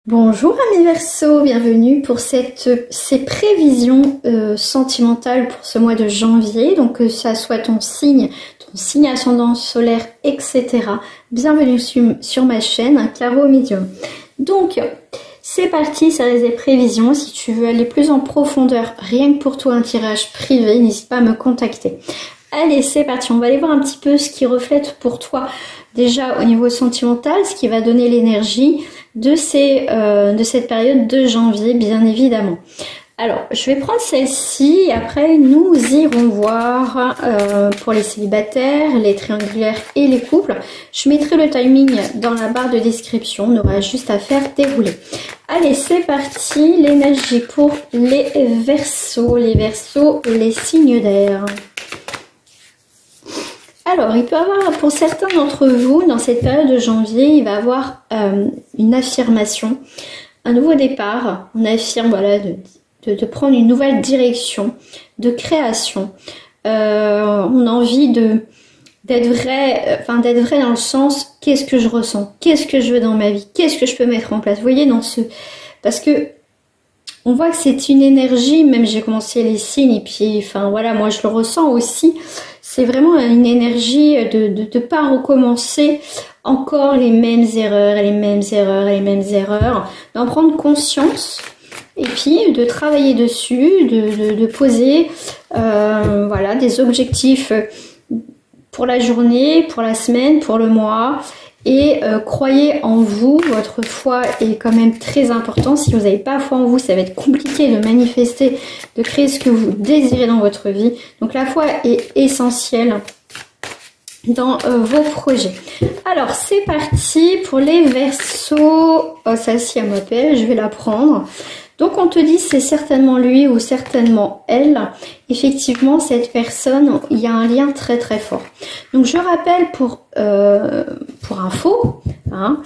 Bonjour amis Verseau, bienvenue pour ces prévisions sentimentales pour ce mois de janvier, donc que ça soit ton signe ascendant solaire, etc. Bienvenue sur ma chaîne Caro Medium. Donc c'est parti, ça reste des prévisions. Si tu veux aller plus en profondeur, rien que pour toi un tirage privé, n'hésite pas à me contacter. Allez, c'est parti, on va aller voir un petit peu ce qui reflète pour toi déjà au niveau sentimental, ce qui va donner l'énergie de cette période de janvier, bien évidemment. Alors, je vais prendre celle-ci et après nous irons voir pour les célibataires, les triangulaires et les couples. Je mettrai le timing dans la barre de description, on aura juste à faire dérouler. Allez, c'est parti, l'énergie pour les Verseaux, les signes d'air. Alors, il peut y avoir, pour certains d'entre vous, dans cette période de janvier, il va y avoir une affirmation, un nouveau départ. On affirme, voilà, de prendre une nouvelle direction, de création. On a envie d'être vrai dans le sens, qu'est-ce que je ressens, qu'est-ce que je veux dans ma vie, qu'est-ce que je peux mettre en place. Vous voyez, parce que on voit que c'est une énergie, même j'ai commencé les signes, et puis, enfin voilà, moi je le ressens aussi. C'est vraiment une énergie de ne pas recommencer encore les mêmes erreurs, d'en prendre conscience et puis de travailler dessus, de poser voilà, des objectifs pour la journée, pour la semaine, pour le mois. Et croyez en vous, votre foi est quand même très important. Si vous n'avez pas foi en vous, ça va être compliqué de manifester, de créer ce que vous désirez dans votre vie. Donc la foi est essentielle dans vos projets. Alors c'est parti pour les Verseaux. Oh, celle-ci elle m'appelle, je vais la prendre. Donc on te dit c'est certainement lui ou certainement elle. Effectivement cette personne, il y a un lien très très fort. Donc je rappelle pour info hein,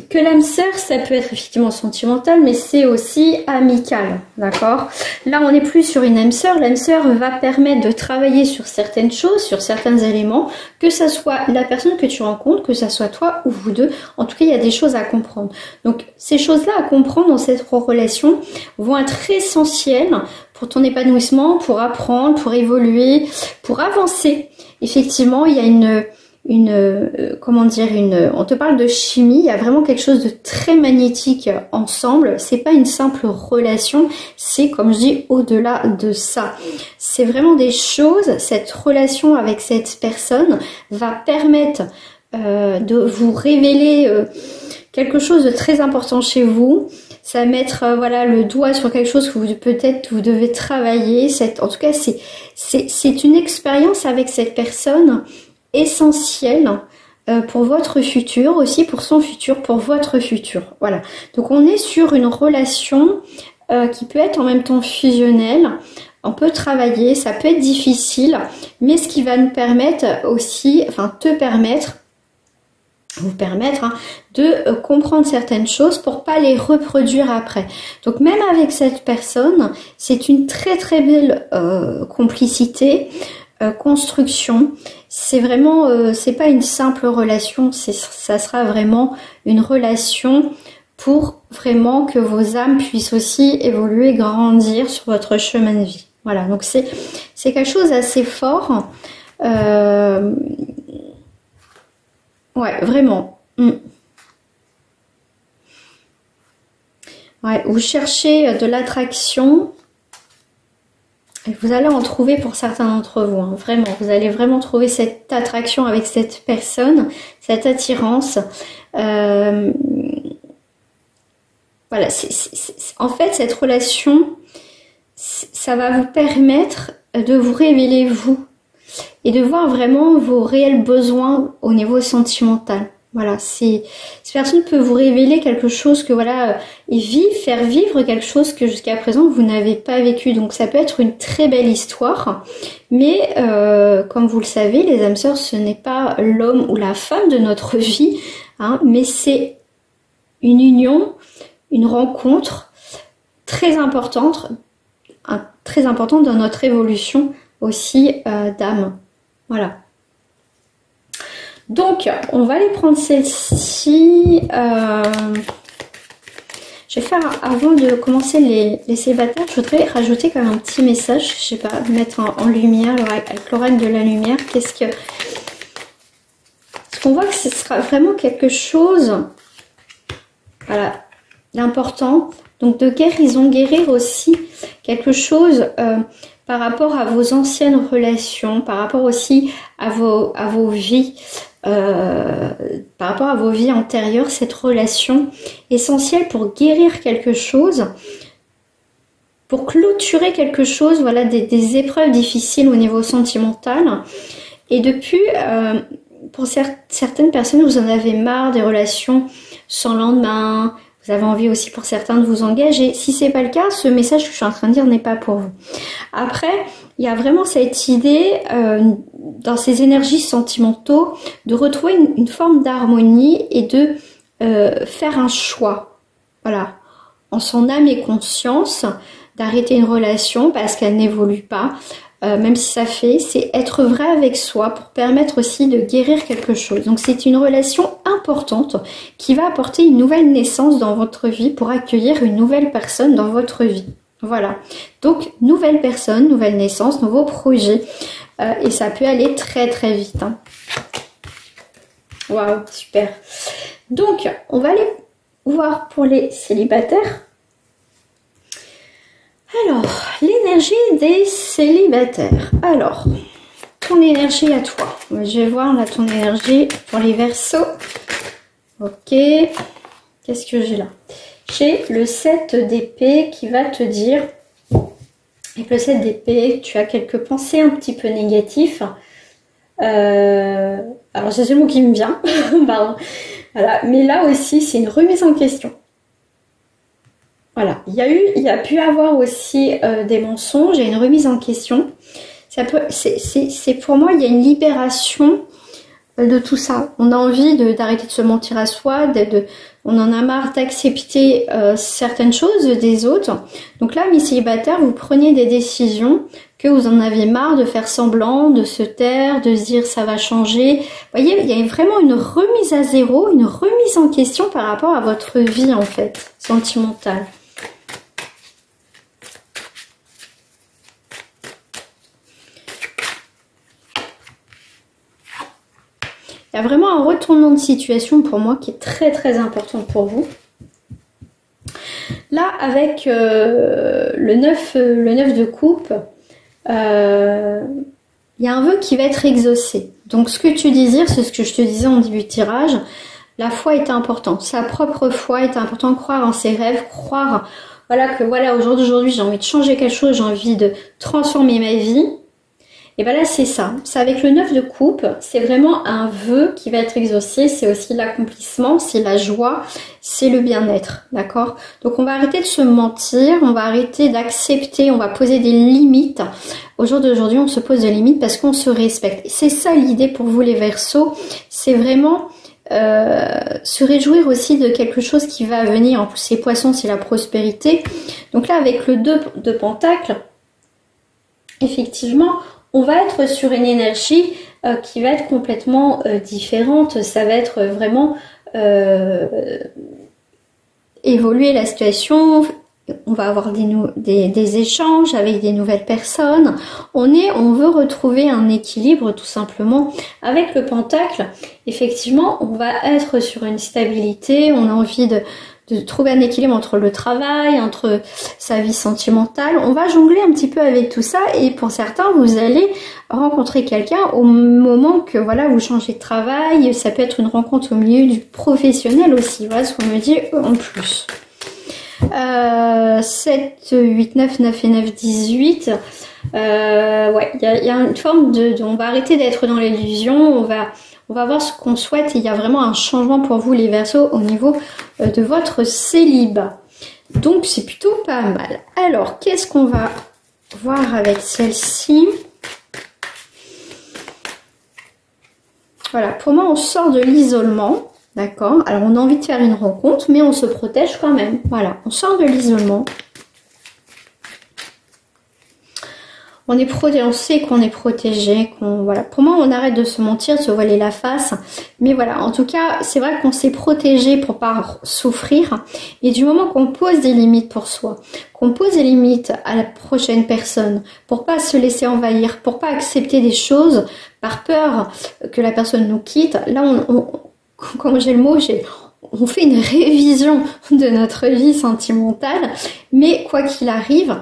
que l'âme sœur ça peut être effectivement sentimental mais c'est aussi amical, d'accord. Là on n'est plus sur une âme sœur. L'âme sœur va permettre de travailler sur certaines choses, sur certains éléments, que ça soit la personne que tu rencontres, que ça soit toi ou vous deux. En tout cas il y a des choses à comprendre. Donc ces choses là à comprendre dans cette relation vont être essentielles pour ton épanouissement, pour apprendre, pour évoluer, pour avancer. Effectivement il y a on te parle de chimie, il y a vraiment quelque chose de très magnétique ensemble. C'est pas une simple relation, c'est comme je dis au-delà de ça. C'est vraiment des choses, cette relation avec cette personne va permettre de vous révéler quelque chose de très important chez vous. Ça va mettre voilà le doigt sur quelque chose que peut-être vous devez travailler. En tout cas c'est une expérience avec cette personne essentiel pour votre futur, aussi pour son futur, pour votre futur. Voilà. Donc on est sur une relation qui peut être en même temps fusionnelle. On peut travailler, ça peut être difficile, mais ce qui va nous permettre aussi, vous permettre de comprendre certaines choses pour pas les reproduire après. Donc même avec cette personne, c'est une très très belle complicité, construction. C'est vraiment, c'est pas une simple relation, ça sera vraiment une relation pour vraiment que vos âmes puissent aussi évoluer, grandir sur votre chemin de vie. Voilà, donc c'est quelque chose d'assez fort. Ouais, vraiment. Ouais, vous cherchez de l'attraction. Et vous allez en trouver pour certains d'entre vous, hein, vraiment. Vous allez vraiment trouver cette attraction avec cette personne, cette attirance. Voilà, en fait, cette relation, ça va vous permettre de vous révéler vous et de voir vraiment vos réels besoins au niveau sentimental. Voilà, cette personne peut vous révéler quelque chose que voilà, faire vivre quelque chose que jusqu'à présent vous n'avez pas vécu. Donc ça peut être une très belle histoire, mais comme vous le savez, les âmes sœurs, ce n'est pas l'homme ou la femme de notre vie, hein, mais c'est une union, une rencontre très importante dans notre évolution aussi d'âme. Voilà. Donc, on va aller prendre celle-ci. Je vais faire, avant de commencer les célibataires, je voudrais rajouter quand même un petit message. Je sais pas, mettre en lumière, avec l'oracle de la lumière. Qu'est-ce qu'on voit que ce sera vraiment quelque chose, voilà, d'important. Donc, de guérison, guérir aussi quelque chose par rapport à vos anciennes relations, par rapport aussi à vos vies. Par rapport à vos vies antérieures, cette relation essentielle pour guérir quelque chose, pour clôturer quelque chose, voilà, des épreuves difficiles au niveau sentimental. Et depuis, pour certaines personnes, vous en avez marre des relations sans lendemain. Vous avez envie aussi pour certains de vous engager. Si c'est pas le cas, ce message que je suis en train de dire n'est pas pour vous. Après, il y a vraiment cette idée dans ces énergies sentimentaux de retrouver une forme d'harmonie et de faire un choix. Voilà, en son âme et conscience, d'arrêter une relation parce qu'elle n'évolue pas. Même si ça fait, c'est être vrai avec soi pour permettre aussi de guérir quelque chose. Donc c'est une relation importante qui va apporter une nouvelle naissance dans votre vie pour accueillir une nouvelle personne dans votre vie. Voilà, donc nouvelle personne, nouvelle naissance, nouveau projet. Et ça peut aller très très vite. Hein. Waouh, super. Donc, on va aller voir pour les célibataires. Alors, l'énergie des célibataires. Alors, ton énergie à toi. Je vais voir là ton énergie pour les Verseaux. Ok. Qu'est-ce que j'ai là? J'ai le 7 d'épée qui va te dire, avec le 7 d'épée, tu as quelques pensées un petit peu négatives. Alors, c'est ce mot qui me vient. Pardon. Voilà. Mais là aussi, c'est une remise en question. Voilà, il y a pu avoir aussi des mensonges, il y a une remise en question. C'est pour moi, il y a une libération de tout ça. On a envie d'arrêter de se mentir à soi, on en a marre d'accepter certaines choses des autres. Donc là, mes célibataires, vous prenez des décisions que vous en avez marre de faire semblant, de se taire, de se dire ça va changer. Vous voyez, il y a vraiment une remise à zéro, une remise en question par rapport à votre vie en fait, sentimentale. Il y a vraiment un retournement de situation pour moi qui est très très important pour vous. Là, avec le 9 de coupe, il y a un vœu qui va être exaucé. Donc ce que tu désires, c'est ce que je te disais en début de tirage, la foi est importante. Sa propre foi est importante, croire en ses rêves, croire voilà, que voilà, aujourd'hui j'ai envie de changer quelque chose, j'ai envie de transformer ma vie. Et bien là, c'est ça. C'est avec le 9 de coupe, c'est vraiment un vœu qui va être exaucé. C'est aussi l'accomplissement, c'est la joie, c'est le bien-être. D'accord? Donc, on va arrêter de se mentir, on va arrêter d'accepter, on va poser des limites. Au jour d'aujourd'hui, on se pose des limites parce qu'on se respecte. C'est ça l'idée pour vous, les Verseaux. C'est vraiment se réjouir aussi de quelque chose qui va venir. En plus, les poissons, c'est la prospérité. Donc là, avec le 2 de Pentacles, effectivement, on va être sur une énergie qui va être complètement différente. Ça va être vraiment évoluer la situation. On va avoir des échanges avec des nouvelles personnes. On veut retrouver un équilibre tout simplement. Avec le Pentacle, effectivement, on va être sur une stabilité. On a envie de trouver un équilibre entre le travail, entre sa vie sentimentale. On va jongler un petit peu avec tout ça et pour certains, vous allez rencontrer quelqu'un au moment que voilà, vous changez de travail. Ça peut être une rencontre au milieu du professionnel aussi. Voilà ce qu'on me dit en plus. 7, 8, 9, 9 et 9, 18. Ouais, il y a une forme on va arrêter d'être dans l'illusion, on va voir ce qu'on souhaite et il y a vraiment un changement pour vous les Verseaux au niveau de votre célibat. Donc c'est plutôt pas mal. Alors, qu'est-ce qu'on va voir avec celle-ci? Voilà, pour moi on sort de l'isolement. D'accord? Alors, on a envie de faire une rencontre, mais on se protège quand même. Voilà, on sort de l'isolement. on sait qu'on est protégé, voilà. Pour moi, on arrête de se mentir, de se voiler la face. Mais voilà, en tout cas, c'est vrai qu'on s'est protégé pour pas souffrir. Et du moment qu'on pose des limites pour soi, qu'on pose des limites à la prochaine personne, pour pas se laisser envahir, pour pas accepter des choses par peur que la personne nous quitte, là, comme j'ai le mot, on fait une révision de notre vie sentimentale. Mais quoi qu'il arrive,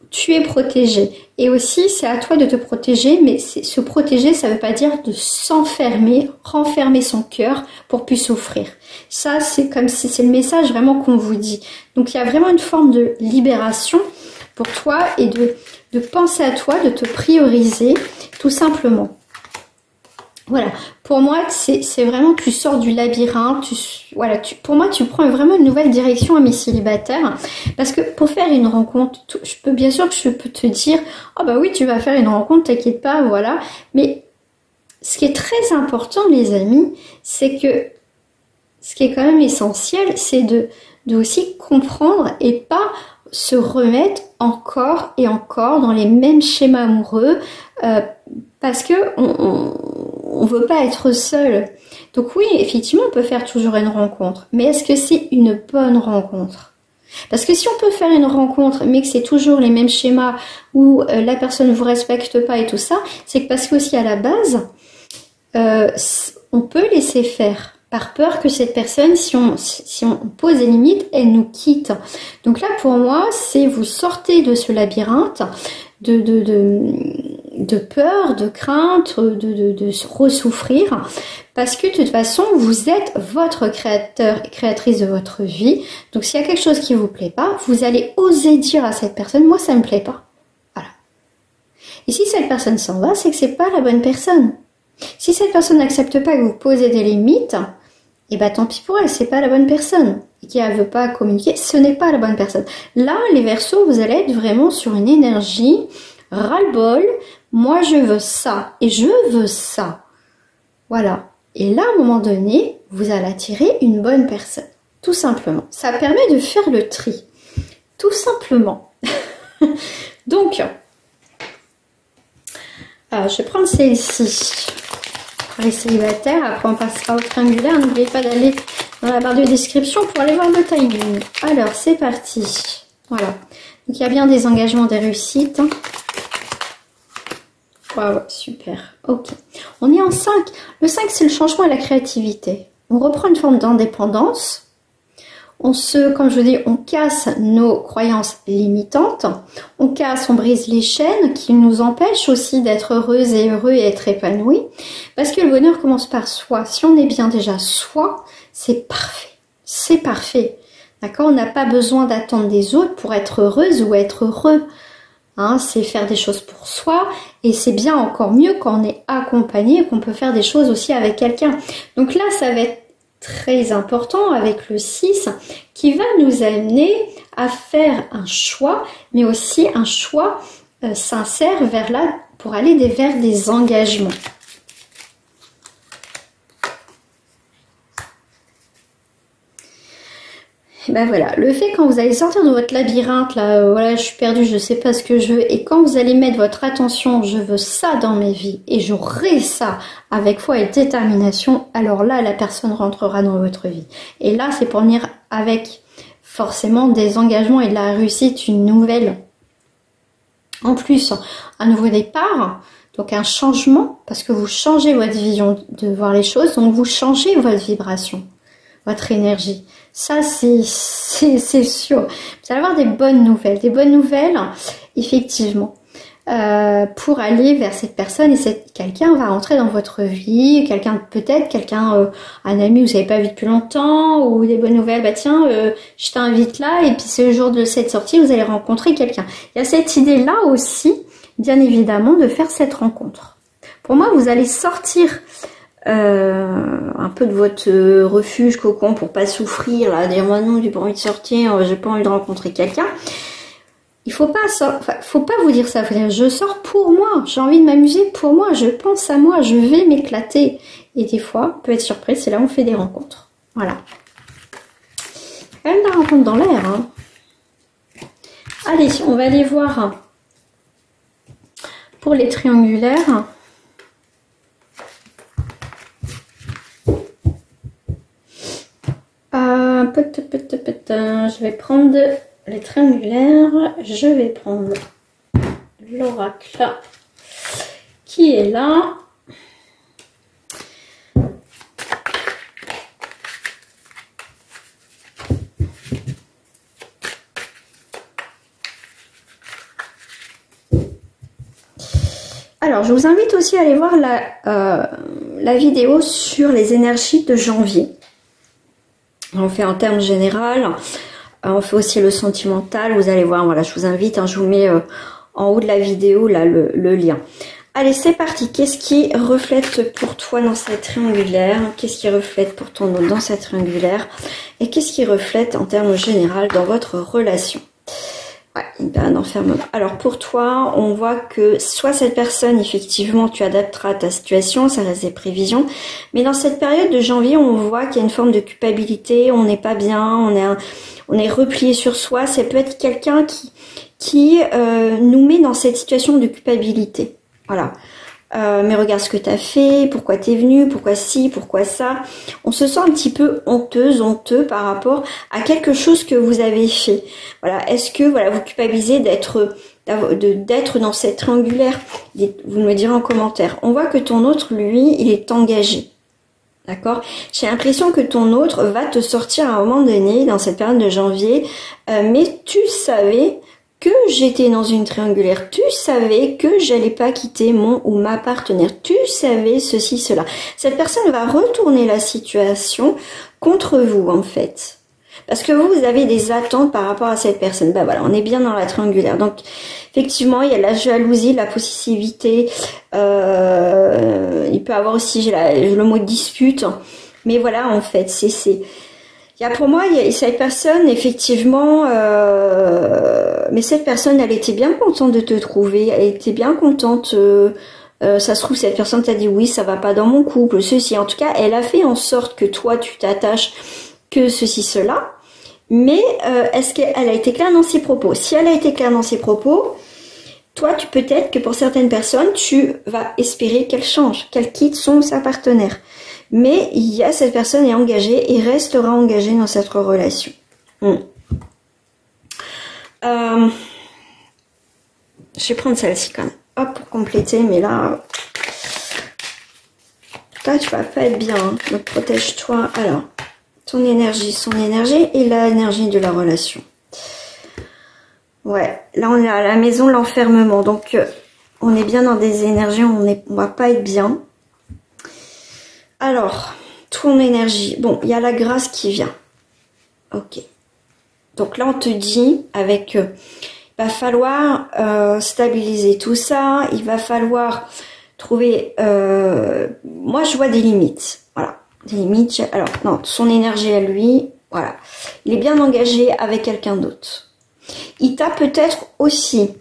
tu es protégé. Et aussi, c'est à toi de te protéger, mais se protéger, ça ne veut pas dire de s'enfermer, renfermer son cœur pour plus souffrir. Ça, c'est comme si c'est le message vraiment qu'on vous dit. Donc, il y a vraiment une forme de libération pour toi et de penser à toi, de te prioriser, tout simplement. Voilà, pour moi, c'est vraiment, tu sors du labyrinthe, pour moi, tu prends vraiment une nouvelle direction à mes célibataires, parce que pour faire une rencontre, bien sûr que je peux te dire, oh bah oui, tu vas faire une rencontre, t'inquiète pas, voilà, mais ce qui est très important, les amis, c'est que, ce qui est quand même essentiel, c'est de aussi comprendre et pas se remettre encore et encore dans les mêmes schémas amoureux, parce que on veut pas être seul. Donc oui, effectivement, on peut faire toujours une rencontre. Mais est-ce que c'est une bonne rencontre? Parce que si on peut faire une rencontre, mais que c'est toujours les mêmes schémas où la personne ne vous respecte pas et tout ça, c'est que parce qu'aussi à la base, on peut laisser faire. Par peur que cette personne, si on pose des limites, elle nous quitte. Donc là, pour moi, c'est vous sortez de ce labyrinthe de peur, de crainte, de ressouffrir, parce que de toute façon, vous êtes votre créateur et créatrice de votre vie. Donc s'il y a quelque chose qui vous plaît pas, vous allez oser dire à cette personne, moi ça me plaît pas. Voilà. Et si cette personne s'en va, c'est que c'est pas la bonne personne. Si cette personne n'accepte pas que vous posez des limites, et bah tant pis pour elle, c'est pas la bonne personne. Et qui ne veut pas communiquer, ce n'est pas la bonne personne. Là, les Verseaux, vous allez être vraiment sur une énergie ras-le-bol. Moi, je veux ça et je veux ça. Voilà. Et là, à un moment donné, vous allez attirer une bonne personne. Tout simplement. Ça permet de faire le tri. Tout simplement. Donc, je vais prendre celle-ci. Pour les célibataires, après on passera au triangulaire. N'oubliez pas d'aller dans la barre de description pour aller voir le timing. Alors, c'est parti. Voilà. Donc, il y a bien des engagements, des réussites. Waouh, super. Ok. On est en 5. Le 5, c'est le changement et la créativité. On reprend une forme d'indépendance. Comme je vous dis, on casse nos croyances limitantes. On brise les chaînes qui nous empêchent aussi d'être heureuses et heureux et être épanouis. Parce que le bonheur commence par soi. Si on est bien déjà soi, c'est parfait. C'est parfait. D'accord? On n'a pas besoin d'attendre des autres pour être heureuse ou être heureux. Hein, c'est faire des choses pour soi et c'est bien encore mieux quand on est accompagné et qu'on peut faire des choses aussi avec quelqu'un. Donc là, ça va être très important avec le 6 qui va nous amener à faire un choix, mais aussi un choix sincère pour aller vers des engagements. Et ben voilà, le fait quand vous allez sortir de votre labyrinthe, là, voilà, je suis perdue, je sais pas ce que je veux, et quand vous allez mettre votre attention, je veux ça dans mes vies, et j'aurai ça avec foi et détermination, alors là, la personne rentrera dans votre vie. Et là, c'est pour venir avec forcément des engagements et de la réussite, une nouvelle. En plus, un nouveau départ, donc un changement, parce que vous changez votre vision de voir les choses, donc vous changez votre vibration, votre énergie. Ça, c'est sûr. Vous allez avoir des bonnes nouvelles, effectivement, pour aller vers cette personne et quelqu'un va rentrer dans votre vie, un ami que vous n'avez pas vu depuis longtemps, ou des bonnes nouvelles, bah tiens, je t'invite là, et puis c'est le jour de cette sortie, vous allez rencontrer quelqu'un. Il y a cette idée-là aussi, bien évidemment, de faire cette rencontre. Pour moi, vous allez sortir un peu de votre refuge cocon pour pas souffrir là, dire moi non j'ai pas envie de sortir, j'ai pas envie de rencontrer quelqu'un. Il faut pas vous dire ça, faut dire je sors pour moi, j'ai envie de m'amuser pour moi, je pense à moi, je vais m'éclater. Et des fois, on peut être surprise, c'est là où on fait des rencontres. Voilà. Quand même de la rencontre dans l'air. Hein. Allez, on va aller voir pour les triangulaires. Je vais prendre les triangulaires. Je vais prendre l'oracle qui est là. Alors, je vous invite aussi à aller voir la vidéo sur les énergies de janvier. On fait en termes général, on fait aussi le sentimental. Vous allez voir, voilà, je vous invite, hein, je vous mets en haut de la vidéo là le lien. Allez, c'est parti. Qu'est-ce qui reflète pour toi dans cette triangulaire? Qu'est-ce qui reflète pour ton autre dans cette triangulaire? Et qu'est-ce qui reflète en termes général dans votre relation? Ouais, une période d'enfermement. Alors pour toi, on voit que soit cette personne, effectivement, tu adapteras ta situation, ça reste des prévisions, mais dans cette période de janvier, on voit qu'il y a une forme de culpabilité, on n'est pas bien, on est replié sur soi. Ça peut être quelqu'un qui nous met dans cette situation de culpabilité. Voilà. Mais regarde ce que tu as fait, pourquoi tu es venu, pourquoi ci, pourquoi ça. On se sent un petit peu honteux par rapport à quelque chose que vous avez fait. Voilà. Est-ce que voilà, vous culpabilisez d'être dans cette triangulaire? Vous me le direz en commentaire. On voit que ton autre, lui, il est engagé. D'accord? J'ai l'impression que ton autre va te sortir à un moment donné, dans cette période de janvier, mais tu savais que j'étais dans une triangulaire, tu savais que j'allais pas quitter mon ou ma partenaire, tu savais ceci, cela. Cette personne va retourner la situation contre vous en fait. Parce que vous avez des attentes par rapport à cette personne. Ben voilà, on est bien dans la triangulaire. Donc effectivement, il y a la jalousie, la possessivité, il peut avoir aussi le mot dispute. Mais voilà, en fait, il y a pour moi, il y a cette personne, effectivement, mais cette personne, elle était bien contente de te trouver, elle était bien contente, ça se trouve, cette personne t'a dit oui, ça va pas dans mon couple, ceci, en tout cas, elle a fait en sorte que toi, tu t'attaches, que ceci, cela, mais est-ce qu'elle a été claire dans ses propos? Si elle a été claire dans ses propos, toi, peut-être que pour certaines personnes, tu vas espérer qu'elle change, qu'elle quitte son ou sa partenaire. Mais il y a cette personne est engagée et restera engagée dans cette relation. Je vais prendre celle-ci quand même. Hop, pour compléter, mais là, tu vas pas être bien. Hein. Donc protège-toi. Alors, ton énergie, son énergie et l'énergie de la relation. Ouais, là on est à la maison, l'enfermement. Donc on est bien dans des énergies, on va pas être bien. Alors, ton énergie. Bon, il y a la grâce qui vient. Ok. Donc là, on te dit, il va falloir stabiliser tout ça. Il va falloir trouver... moi, je vois des limites. Voilà. Des limites. Alors, non, son énergie à lui. Voilà. Il est bien engagé avec quelqu'un d'autre. Il t'a peut-être aussi...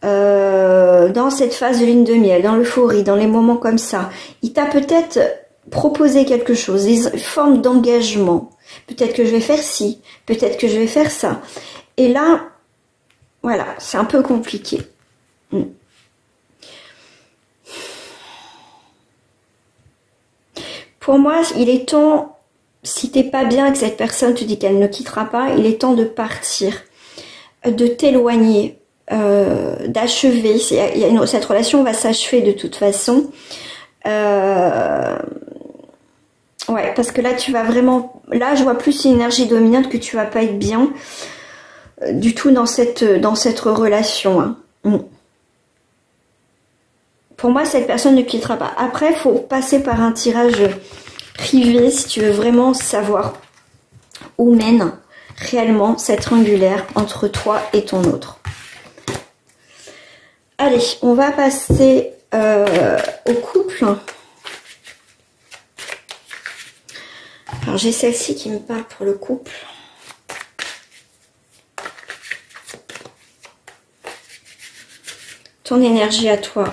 dans cette phase de lune de miel, dans l'euphorie, dans les moments comme ça, il t'a peut-être proposé quelque chose, des formes d'engagement. Peut-être que je vais faire ci, peut-être que je vais faire ça. Et là, voilà, c'est un peu compliqué. Pour moi, il est temps, si t'es pas bien, que cette personne te dit qu'elle ne quittera pas, il est temps de partir, de t'éloigner. D'achever, cette relation va s'achever de toute façon. Ouais, parce que là tu vas vraiment, là je vois plus une énergie dominante que tu vas pas être bien du tout dans cette relation. Hein. Pour moi, cette personne ne quittera pas. Après, il faut passer par un tirage privé si tu veux vraiment savoir où mène réellement cette triangulaire entre toi et ton autre. Allez, on va passer au couple. Alors, j'ai celle-ci qui me parle pour le couple. Ton énergie à toi,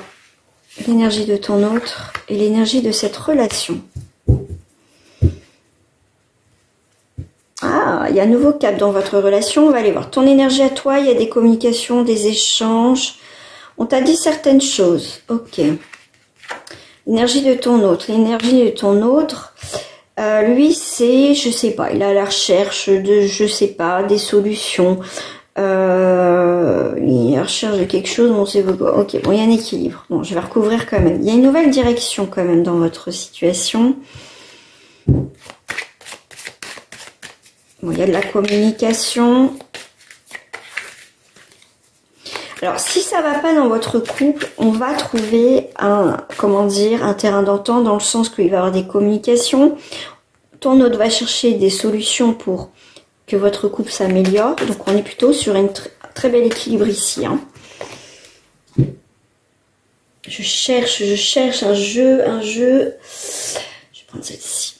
l'énergie de ton autre et l'énergie de cette relation. Ah, il y a un nouveau cap dans votre relation. On va aller voir ton énergie à toi. Il y a des communications, des échanges. On t'a dit certaines choses. Ok. L'énergie de ton autre. L'énergie de ton autre, lui, c'est, je sais pas, il est à la recherche de, je sais pas, des solutions. Il est à la recherche de quelque chose, on sait pas. Ok, bon, il y a un équilibre. Bon, je vais recouvrir quand même. Il y a une nouvelle direction quand même dans votre situation. Bon, il y a de la communication. Alors, si ça va pas dans votre couple, on va trouver un, comment dire, un terrain d'entente dans le sens qu'il va y avoir des communications. Ton autre va chercher des solutions pour que votre couple s'améliore. Donc, on est plutôt sur un très bel équilibre ici. Hein. Je cherche un jeu. Je vais prendre celle-ci.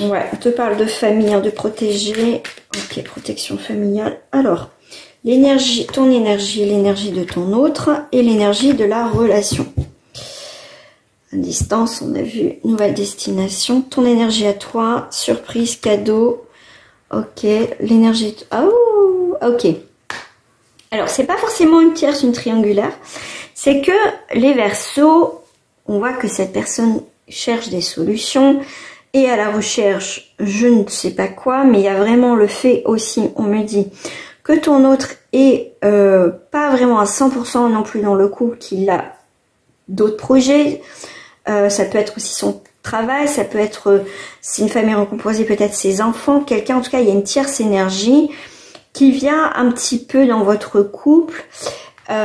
Ouais, on te parle de famille, hein, de protéger. Ok, protection familiale. Alors, l'énergie, ton énergie, l'énergie de ton autre et l'énergie de la relation. À distance, on a vu nouvelle destination. Ton énergie à toi, surprise, cadeau. Ok, l'énergie... Oh, ok. Alors, c'est pas forcément une tierce, une triangulaire. C'est que les Verseaux, on voit que cette personne cherche des solutions. Et à la recherche, je ne sais pas quoi, mais il y a vraiment le fait aussi, on me dit, que ton autre est pas vraiment à 100% non plus dans le couple, qu'il a d'autres projets. Ça peut être aussi son travail, ça peut être, si une famille recomposée, peut-être ses enfants, quelqu'un, en tout cas, il y a une tierce énergie qui vient un petit peu dans votre couple. Mais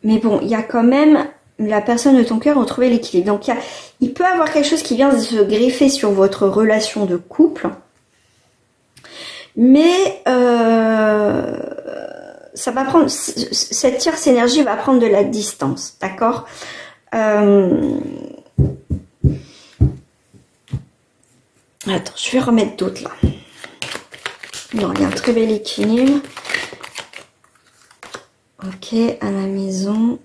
bon, il y a quand même... la personne de ton cœur a trouvé l'équilibre. Donc, il peut y avoir quelque chose qui vient se greffer sur votre relation de couple. Mais ça va prendre... cette tierce énergie va prendre de la distance. D'accord. Attends, je vais remettre d'autres là. Non, il y a un très bel équilibre. Ok, à la maison...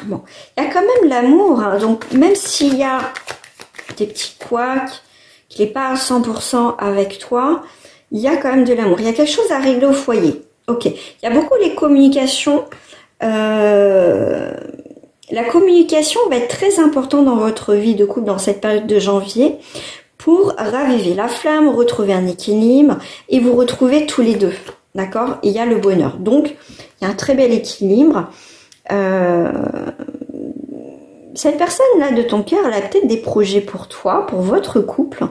Bon, il y a quand même l'amour, hein, donc même s'il y a des petits couacs, qu'il n'est pas à 100% avec toi, il y a quand même de l'amour. Il y a quelque chose à régler au foyer. Ok, il y a beaucoup les communications. La communication va être très importante dans votre vie de couple dans cette période de janvier pour raviver la flamme, retrouver un équilibre et vous retrouver tous les deux. D'accord? Il y a le bonheur. Donc, il y a un très bel équilibre. Cette personne-là de ton cœur, elle a peut-être des projets pour toi, pour votre couple.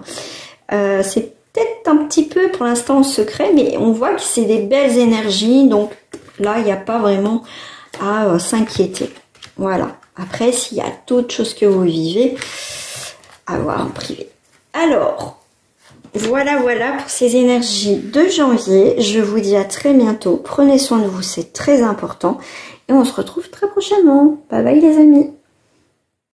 C'est peut-être un petit peu pour l'instant en secret, mais on voit que c'est des belles énergies. Donc là, il n'y a pas vraiment à s'inquiéter. Voilà. Après, s'il y a d'autres choses que vous vivez, à voir en privé. Alors, voilà pour ces énergies de janvier. Je vous dis à très bientôt. Prenez soin de vous, c'est très important. Et on se retrouve très prochainement. Bye bye les amis.